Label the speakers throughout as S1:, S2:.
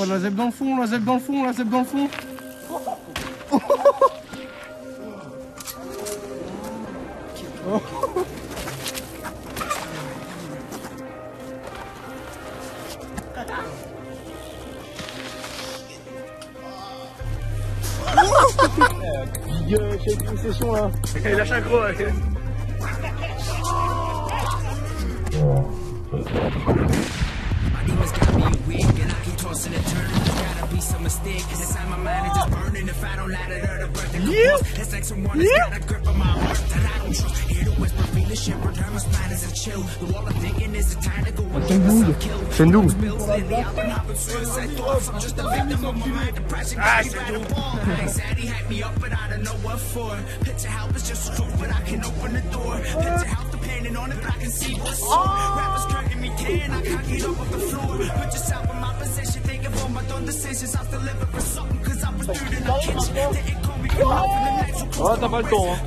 S1: pas la zeb dans le fond, la zeb dans le fond, la zeb dans le fond. J'ai une session là. Il lâche un gros. Shendu. Oh, t'as pas le temps, hein.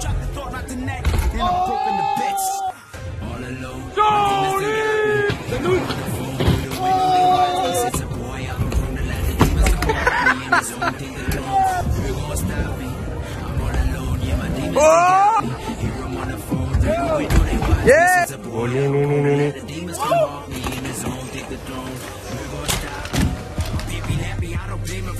S1: Yeah! Oh non, non, non, non, non.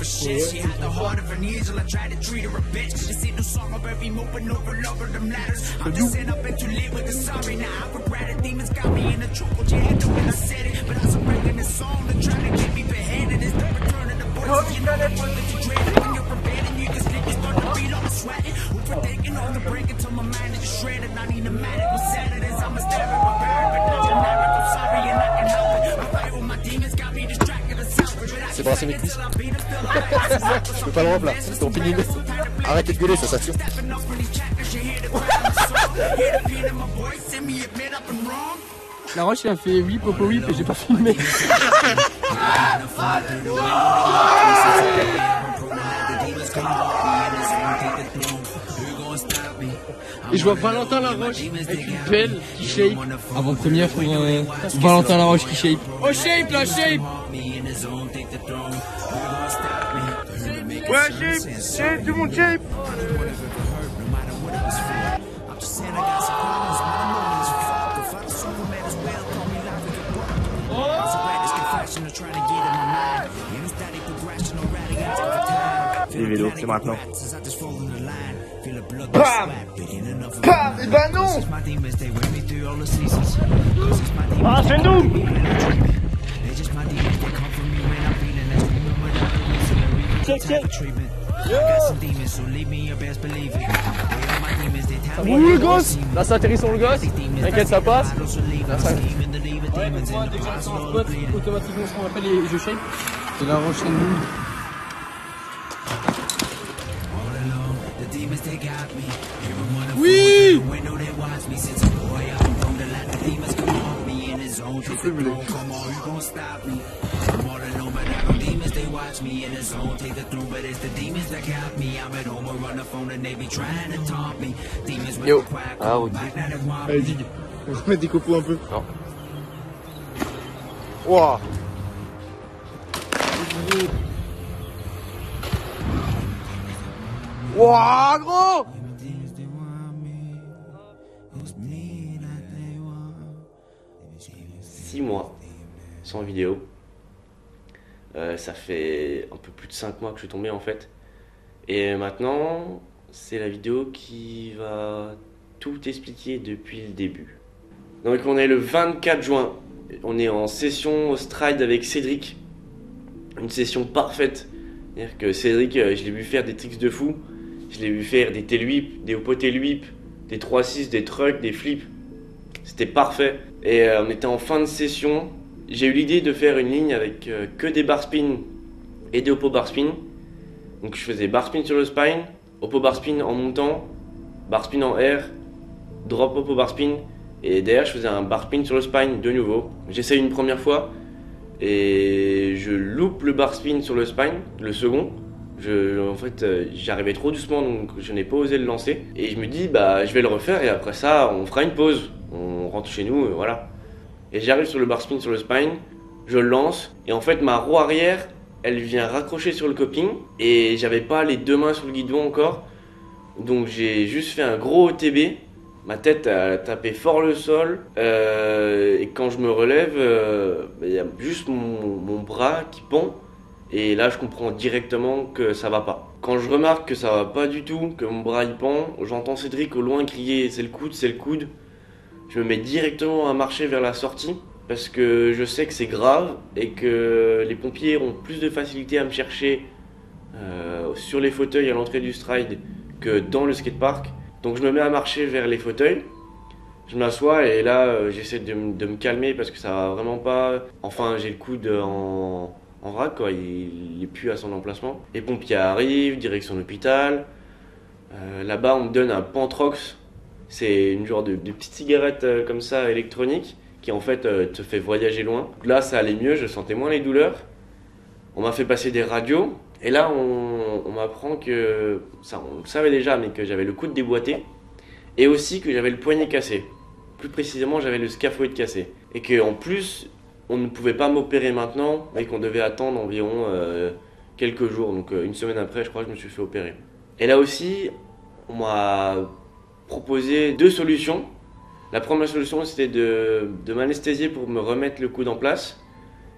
S1: She had the heart of an angel. I tried to treat her a bitch. This ain't no song of every move, but over them ladders. I'm just saying I've been too late with the sorry. Now I regret it. Demons got me in a choke. You had to when I said it, but I was breaking the song to try to get me beheaded. It's the return of the voices. You know that one that you dreaded when you're prepared and you can sleep. You start to beat on the sweating. Overthinking on the break until my mind is just shredded. I need a manic. What sad it is, I'm a stare at my parent, but not generic. I'm sorry and I can help it. I fight with my demons, got me distracted and selfish.
S2: C'est brasser mes cuisses. Je peux pas le remplir, c'est ton pénible. Arrêtez de gueuler, ça s'assure.
S1: La roche il a fait whip, popo whip et j'ai pas filmé. Et je vois Valentin Laroche avec une pelle qui shape. Avant première pour Valentin Laroche qui shape. Oh shape la shape. Ouais shape, shape, tout le monde shape.
S2: Les vélos, c'est maintenant.
S1: Bam! Bam! Et bah non! Ah, c'est nous! Check, check! Ouh, le gosse! Là, ça atterrit sur le gosse. T'inquiète, ça passe. Là, ça... Ouais, dès que j'arrive sur un spot, automatiquement, ce qu'on appelle les jeux shape. C'est la roche et nous. Oui!
S2: Je peux me Yo. Ah oui.
S1: Allez, dig. On va mettre des copeaux un peu.
S2: Non. Wouah. Wouah, gros! 6 mois sans vidéo. Ça fait un peu plus de 5 mois que je suis tombé en fait. Et maintenant, c'est la vidéo qui va tout expliquer depuis le début. Donc on est le 24 juin. On est en session au Stride avec Cédric. Une session parfaite. C'est-à-dire que Cédric, je l'ai vu faire des tricks de fou. Je l'ai vu faire des tail whip, des oppo tail whip, des 3-6, des trucks, des flips. C'était parfait. Et on était en fin de session. J'ai eu l'idée de faire une ligne avec que des bar spin et des oppo bar spin. Donc je faisais bar spin sur le spine, oppo bar spin en montant, bar spin en air, drop oppo bar spin. Et derrière je faisais un bar spin sur le spine de nouveau. J'essaye une première fois et je loupe le bar spin sur le spine, le second. En fait, j'arrivais trop doucement donc je n'ai pas osé le lancer. Et je me dis bah je vais le refaire et après ça on fera une pause. On rentre chez nous, voilà. Et j'arrive sur le bar spin sur le spine, je le lance et en fait ma roue arrière elle vient raccrocher sur le coping et j'avais pas les deux mains sur le guidon encore. Donc j'ai juste fait un gros OTB. Ma tête a tapé fort le sol et quand je me relève, il y a juste mon bras qui pend et là je comprends directement que ça va pas. Quand je remarque que ça va pas du tout, que mon bras il pend, j'entends Cédric au loin crier c'est le coude, c'est le coude. Je me mets directement à marcher vers la sortie parce que je sais que c'est grave et que les pompiers ont plus de facilité à me chercher sur les fauteuils à l'entrée du stride que dans le skatepark. Donc je me mets à marcher vers les fauteuils, je m'assois et là j'essaie de me calmer parce que ça va vraiment pas. Enfin j'ai le coude en vrac quoi, il est plus à son emplacement. Les pompiers arrivent, direction l'hôpital. Là-bas on me donne un Pantrox, c'est une genre de petite cigarette comme ça électronique qui en fait te fait voyager loin. Là ça allait mieux, je sentais moins les douleurs. On m'a fait passer des radios. Et là, on m'apprend que, ça on le savait déjà, mais que j'avais le coude déboîté et aussi que j'avais le poignet cassé. Plus précisément, j'avais le scaphoïde cassé. Et qu'en plus, on ne pouvait pas m'opérer maintenant et qu'on devait attendre environ quelques jours. Donc une semaine après, je crois que je me suis fait opérer. Et là aussi, on m'a proposé deux solutions. La première solution, c'était de m'anesthésier pour me remettre le coude en place.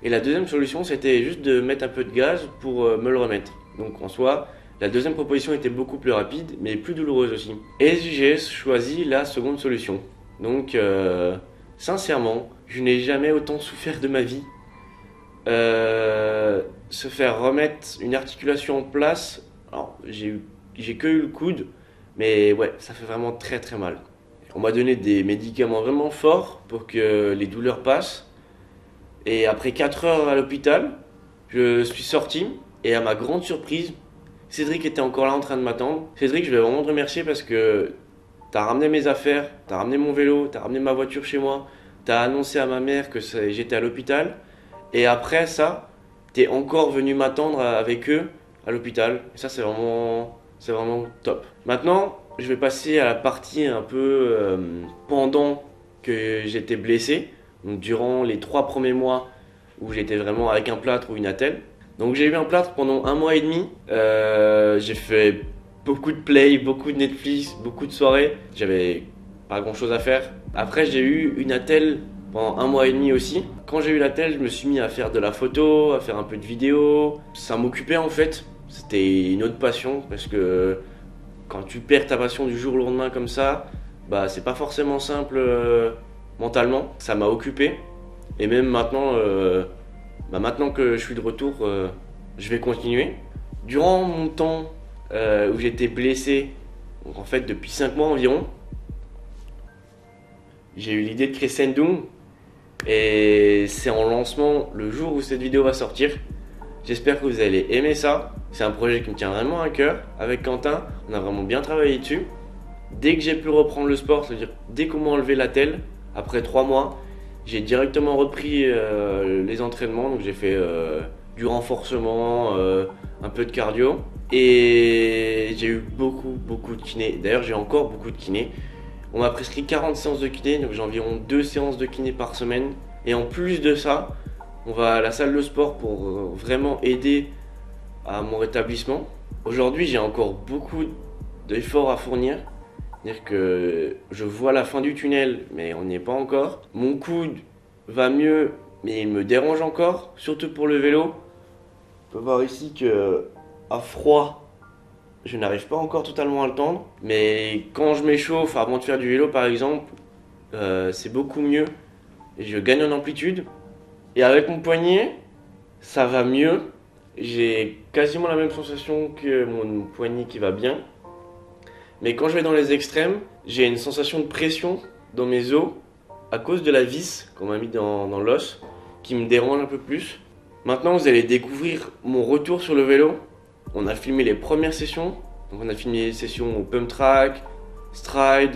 S2: Et la deuxième solution, c'était juste de mettre un peu de gaz pour me le remettre. Donc en soi, la deuxième proposition était beaucoup plus rapide, mais plus douloureuse aussi. Et j'ai choisi la seconde solution. Donc, sincèrement, je n'ai jamais autant souffert de ma vie. Se faire remettre une articulation en place, alors j'ai que eu le coude, mais ouais, ça fait vraiment très très mal. On m'a donné des médicaments vraiment forts pour que les douleurs passent. Et après 4 heures à l'hôpital, je suis sorti et à ma grande surprise, Cédric était encore là en train de m'attendre. Cédric, je vais vraiment te remercier parce que t'as ramené mes affaires, t'as ramené mon vélo, t'as ramené ma voiture chez moi, t'as annoncé à ma mère que j'étais à l'hôpital. Et après ça, t'es encore venu m'attendre avec eux à l'hôpital. Et ça, c'est vraiment top. Maintenant, je vais passer à la partie un peu pendant que j'étais blessé. Donc durant les 3 premiers mois où j'étais vraiment avec un plâtre ou une attelle. Donc j'ai eu un plâtre pendant 1 mois et demi. J'ai fait beaucoup de play, beaucoup de Netflix, beaucoup de soirées. J'avais pas grand chose à faire. Après j'ai eu une attelle pendant 1 mois et demi aussi. Quand j'ai eu l'attelle, je me suis mis à faire de la photo, à faire un peu de vidéo. Ça m'occupait en fait. C'était une autre passion parce que quand tu perds ta passion du jour au lendemain comme ça, bah c'est pas forcément simple. Mentalement, ça m'a occupé et même maintenant, maintenant que je suis de retour, je vais continuer. Durant mon temps où j'étais blessé, donc en fait depuis 5 mois environ, j'ai eu l'idée de créer Sendung et c'est en lancement le jour où cette vidéo va sortir. J'espère que vous allez aimer ça. C'est un projet qui me tient vraiment à cœur. Avec Quentin, on a vraiment bien travaillé dessus. Dès que j'ai pu reprendre le sport, c'est-à-dire dès qu'on m'a enlevé l'attelle, après 3 mois, j'ai directement repris les entraînements. Donc j'ai fait du renforcement, un peu de cardio. Et j'ai eu beaucoup de kiné. D'ailleurs, j'ai encore beaucoup de kiné. On m'a prescrit 40 séances de kiné, donc j'ai environ 2 séances de kiné par semaine. Et en plus de ça, on va à la salle de sport pour vraiment aider à mon rétablissement. Aujourd'hui, j'ai encore beaucoup d'efforts à fournir. C'est-à-dire que je vois la fin du tunnel, mais on n'y est pas encore. Mon coude va mieux, mais il me dérange encore, surtout pour le vélo. On peut voir ici que à froid, je n'arrive pas encore totalement à le tendre. Mais quand je m'échauffe avant de faire du vélo, par exemple, c'est beaucoup mieux. Et je gagne en amplitude. Et avec mon poignet, ça va mieux. J'ai quasiment la même sensation que mon poignet qui va bien. Mais quand je vais dans les extrêmes, j'ai une sensation de pression dans mes os à cause de la vis qu'on m'a mis dans l'os qui me dérange un peu plus. Maintenant, vous allez découvrir mon retour sur le vélo. On a filmé les premières sessions. Donc on a filmé les sessions au pump track, stride,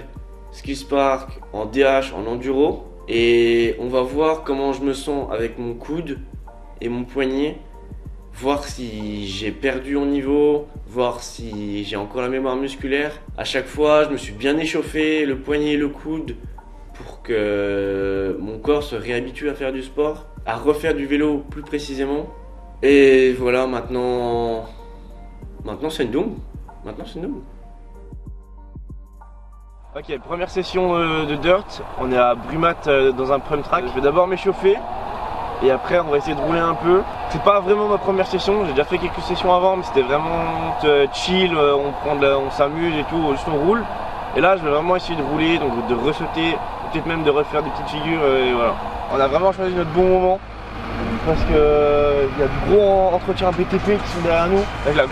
S2: ski spark, en DH, en enduro. Et on va voir comment je me sens avec mon coude et mon poignet. Voir si j'ai perdu en niveau, voir si j'ai encore la mémoire musculaire. À chaque fois, je me suis bien échauffé, le poignet et le coude, pour que mon corps se réhabitue à faire du sport, à refaire du vélo plus précisément. Et voilà, maintenant c'est une doom. Maintenant c'est une doom.
S3: Ok, première session de dirt. On est à Brumat dans un prime track. Je vais d'abord m'échauffer et après on va essayer de rouler un peu. C'est pas vraiment ma première session, j'ai déjà fait quelques sessions avant, mais c'était vraiment chill, on s'amuse et tout, juste on roule. Et là je vais vraiment essayer de rouler, donc de ressauter, peut-être même de refaire des petites figures et voilà. On a vraiment choisi notre bon moment parce que il y a du gros entretien BTP qui sont derrière nous, avec la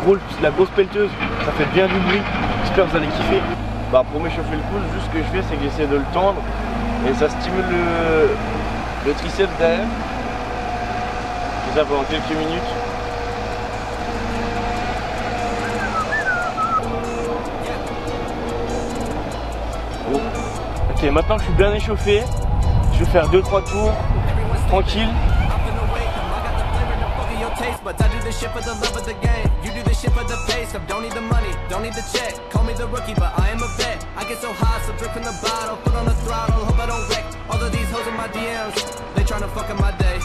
S3: grosse pelleteuse, ça fait bien du bruit, j'espère que vous allez kiffer. Bah, pour m'échauffer le pouce, juste ce que je fais c'est que j'essaie de le tendre et ça stimule le triceps derrière. Je fais ça pendant quelques minutes. Oh. Ok, maintenant que je suis bien échauffé, je vais faire 2-3 tours tranquille.
S1: But I do this shit for the love of the game. You do this shit for the pace. Don't need the money, don't need the check. Call me the rookie, but I am a vet. I get so high, so drip in the bottle, foot on the throttle, hope I don't wreck. All of these hoes in my DMs, they tryna fuck up my day.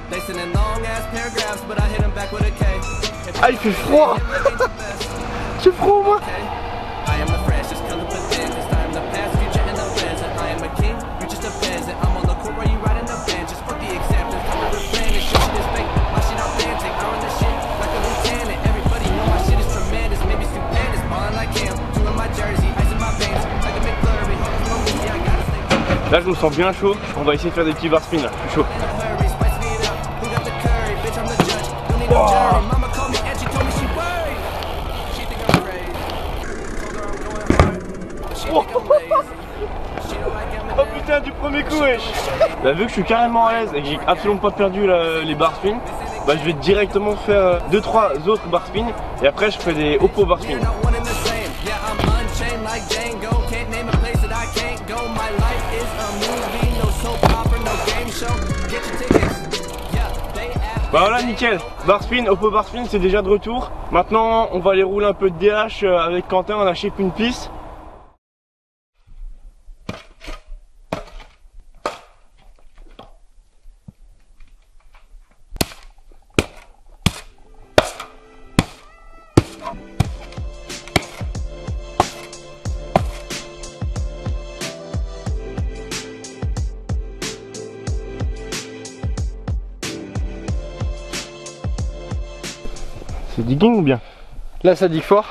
S1: They send in long ass paragraphs, but I hit them back with a K.
S3: Ah, il fait froid. J'ai froid moi.
S1: I am the freshest color for this. It's time the past, future, and the present. I am a king, you just a peasant. I'm on the court while you riding the bench. Just fuck the acceptance, come to replenish. Shit is fake, my shit authentic. I run the shit like a lieutenant. Everybody know my shit is tremendous. Maybe stupendous, ballin' like him. Two in my jersey, ice in my veins. Like a McFlurry, hoping for me, I gotta stay.
S3: Là je me sens bien chaud, on va essayer de faire des petits bar spin là, je suis chaud. Oh putain, du premier coup wesh. Bah, vu que je suis carrément à l'aise et que j'ai absolument pas perdu les bar spin, bah je vais directement faire 2-3 autres bar spin et après je fais des oppo bar spin. Bah voilà, nickel, bar spin, oppo bar spin c'est déjà de retour. Maintenant on va aller rouler un peu de DH avec Quentin, on a shape une piste. C'est digging ou bien?
S4: Là ça dit fort,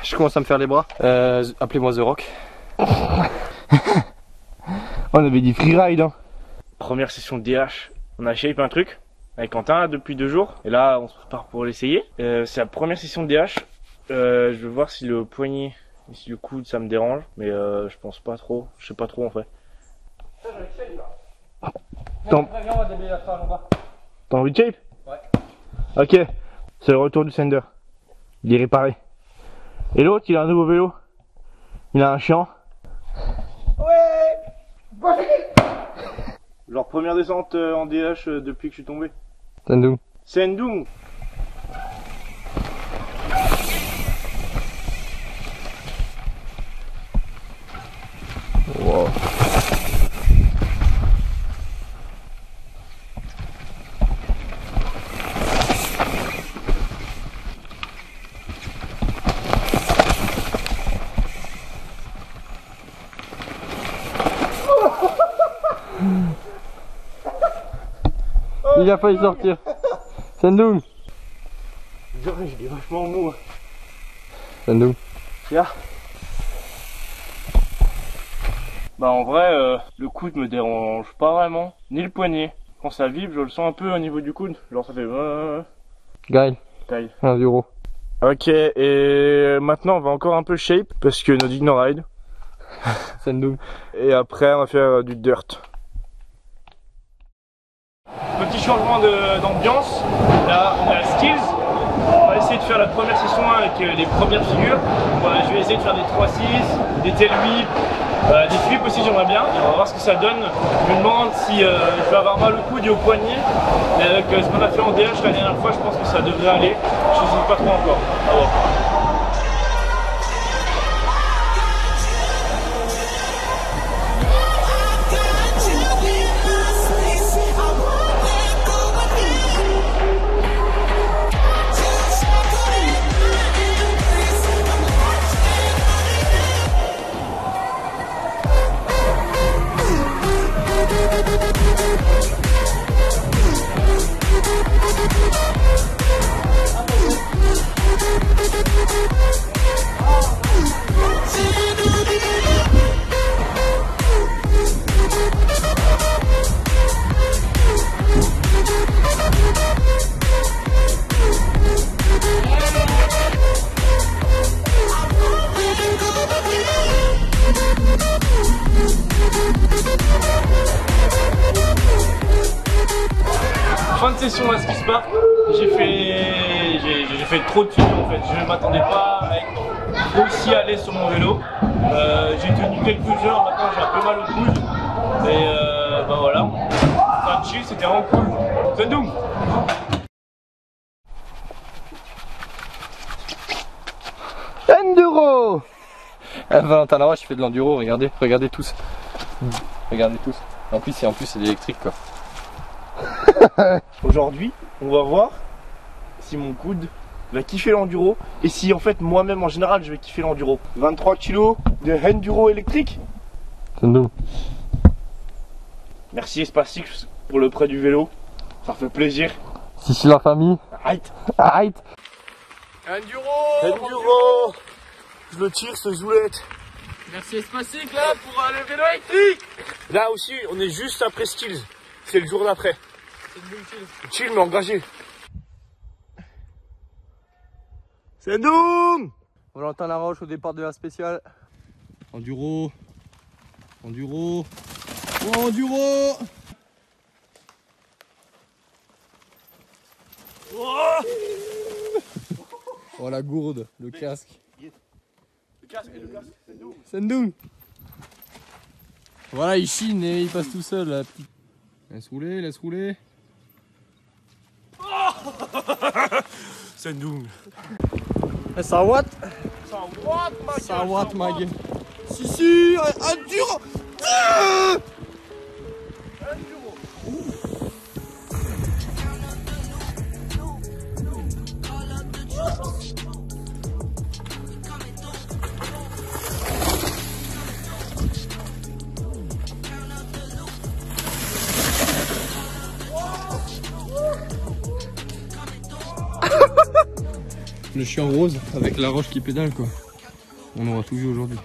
S4: je commence à me faire les bras. Appelez-moi The Rock.
S3: On avait dit freeride hein. Première session de DH, on a shape un truc avec Quentin là, depuis 2 jours. Et là on se prépare pour l'essayer. C'est la première session de DH. Je vais voir si le poignet et si le coude ça me dérange. Mais je pense pas trop, je sais pas trop en fait. T'as envie de shape?
S4: Ouais.
S3: Ok, c'est le retour du Sender. Il est réparé. Et l'autre il a un nouveau vélo. Il a un chien. Ouais. Genre première descente en DH depuis que je suis tombé.
S4: Sendung.
S3: Sendung. Wow.
S4: Il a failli sortir. Sendung.
S3: Il est vachement mou.
S4: Sendung.
S3: Tiens. Bah en vrai, le coude me dérange pas vraiment, ni le poignet. Quand ça vibre, je le sens un peu au niveau du coude. Genre ça fait...
S4: Gaël.
S3: Taille.
S4: 1 euro.
S3: Ok, et maintenant on va encore un peu shape parce que no dig no ride.
S4: Sendung.
S3: Et après on va faire du dirt. Petit changement d'ambiance. Là on est à Skills. On va essayer de faire la première session avec les premières figures. Je vais essayer de faire des 3-6, des tail whip, des flips aussi j'aimerais bien. Et on va voir ce que ça donne. Je me demande si je vais avoir mal au coude et au poignet. Mais avec ce qu'on a fait en DH la dernière fois, je pense que ça devrait aller. Je ne sais pas trop encore. À voir. de session à Ski Park. J'ai fait trop de tutos en fait. Je ne m'attendais pas à être aussi à l'aise sur mon vélo. J'ai tenu quelques heures, maintenant j'ai un peu mal au coude. Et bah voilà. Enfin, chill, c'était vraiment cool. C'est doux.
S4: Enduro. Valentin Laroche il fait de l'enduro, regardez, regardez tous. Regardez tous. En plus c'est électrique quoi.
S3: Aujourd'hui, on va voir si mon coude va kiffer l'enduro et si en fait moi-même en général je vais kiffer l'enduro. 23 kg de enduro électrique.
S4: C'est nous.
S3: Merci Espacix pour le prêt du vélo, ça fait plaisir.
S4: Si la famille.
S3: Arrête.
S4: Arrête.
S3: Enduro. Je le tire ce zoulette.
S5: Merci Espacix là pour le vélo électrique.
S3: Là aussi on est juste après Skills, c'est le jour d'après. Chill mais engagé. C'est Doom.
S4: Valentin Laroche au départ de la spéciale. Enduro. Enduro. Oh, enduro. Oh la gourde, le casque.
S3: Le casque, c'est Doom.
S4: C'est Doom. Voilà, il chine et il passe tout seul là. Laisse rouler, laisse rouler.
S3: C'est Doom.
S4: Ça watt.
S3: Ça watt ma gueule.
S4: Si, enduro. Le chien rose avec la roche qui pédale quoi. On aura tout vu aujourd'hui.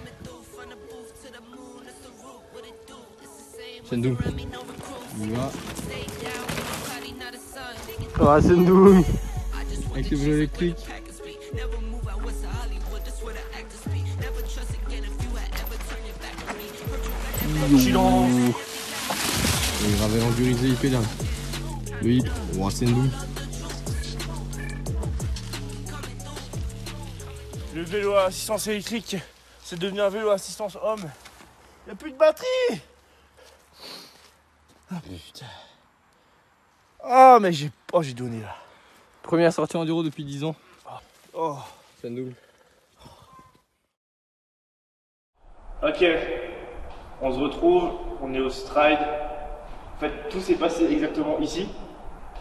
S4: Sendoum. Il va. Ah Sendoum. Avec le vélo électrique. Il va enduriser, il pédale. Oui, oh Sendoum.
S3: Le vélo à assistance électrique, c'est devenu un vélo à assistance homme. Il n'y a plus de batterie. Ah putain. Ah mais j'ai donné là.
S4: Première sortie enduro depuis 10 ans.
S3: Oh.
S4: Sendoum.
S3: Ok, on se retrouve, on est au stride. En fait, tout s'est passé exactement ici.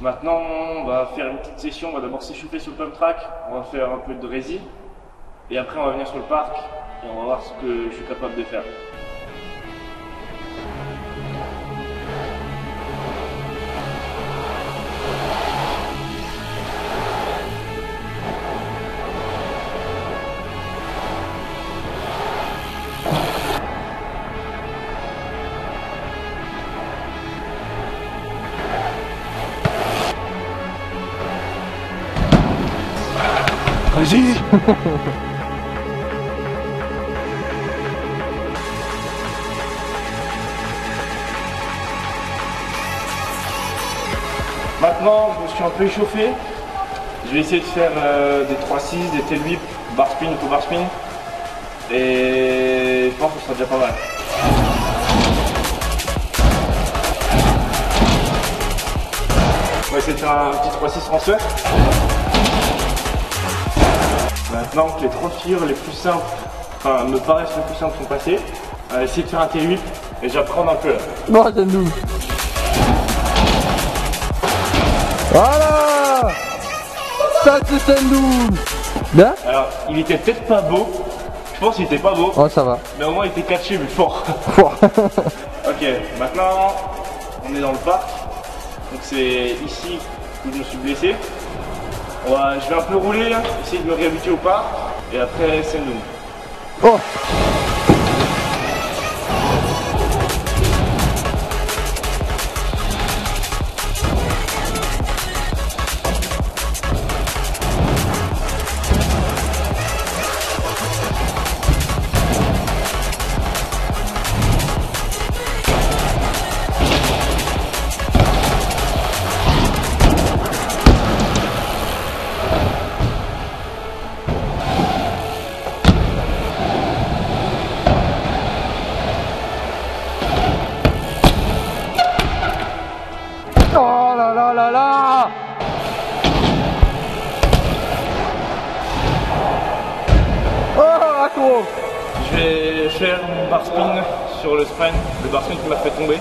S3: Maintenant, on va faire une petite session. On va d'abord s'échauffer sur le pump track. On va faire un peu de rési. Et après, on va venir sur le parc et on va voir ce que je suis capable de faire. Vas-y. Maintenant, je me suis un peu échauffé. Je vais essayer de faire des 3-6, des tail whip, bar spin ou bar spin. Et je pense que ce sera déjà pas mal. On va essayer de faire un petit 3-6 transfert. Maintenant que les 30 figures les plus simples, enfin me paraissent les plus simples sont passées, on va essayer de faire un tail whip et j'apprends un peu là.
S4: Bon, Sendoum. Voilà. Ça c'est Sendoum. Bien.
S3: Alors, il était peut-être pas beau, je pense qu'il était pas beau,
S4: Oh ça va.
S3: mais au moins il était catché mais fort.
S4: Fort.
S3: Ok, maintenant on est dans le parc, donc c'est ici où je me suis blessé. Je vais un peu rouler, essayer de me réhabituer au parc et après c'est nous.
S4: Oh. Oh là là là là! Oh, accro!
S3: Je vais faire mon bar spin sur le sprint, le bar spin qui m'a fait tomber.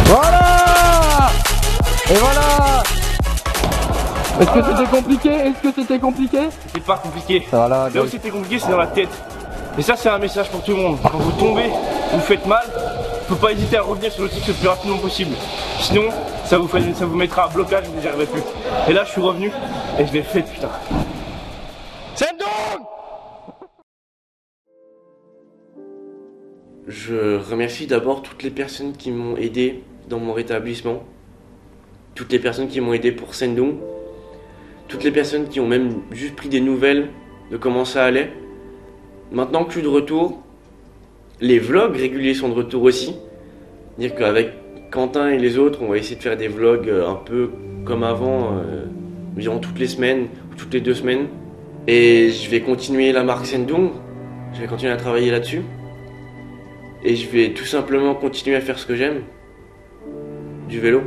S4: Voilà! Et voilà! Est-ce que c'était compliqué? Est-ce que c'était compliqué?
S3: C'était pas compliqué.
S4: Voilà,
S3: Là où c'était compliqué, c'est dans la tête. Et ça, c'est un message pour tout le monde. Quand vous tombez, vous faites mal, faut pas hésiter à revenir sur le truc le plus rapidement possible. Sinon, ça vous mettra à blocage, vous n'y arriverez plus. Et là, je suis revenu et je l'ai fait, putain. Sendong!
S2: Je remercie d'abord toutes les personnes qui m'ont aidé dans mon rétablissement. Toutes les personnes qui m'ont aidé pour Sendong. Toutes les personnes qui ont même juste pris des nouvelles de comment ça allait. Maintenant que je suis de retour, les vlogs réguliers sont de retour aussi. Dire qu'avec Quentin et les autres, on va essayer de faire des vlogs un peu comme avant, environ toutes les semaines ou toutes les 2 semaines. Et je vais continuer la marque Sendong. Je vais continuer à travailler là-dessus. Et je vais tout simplement continuer à faire ce que j'aime, du vélo.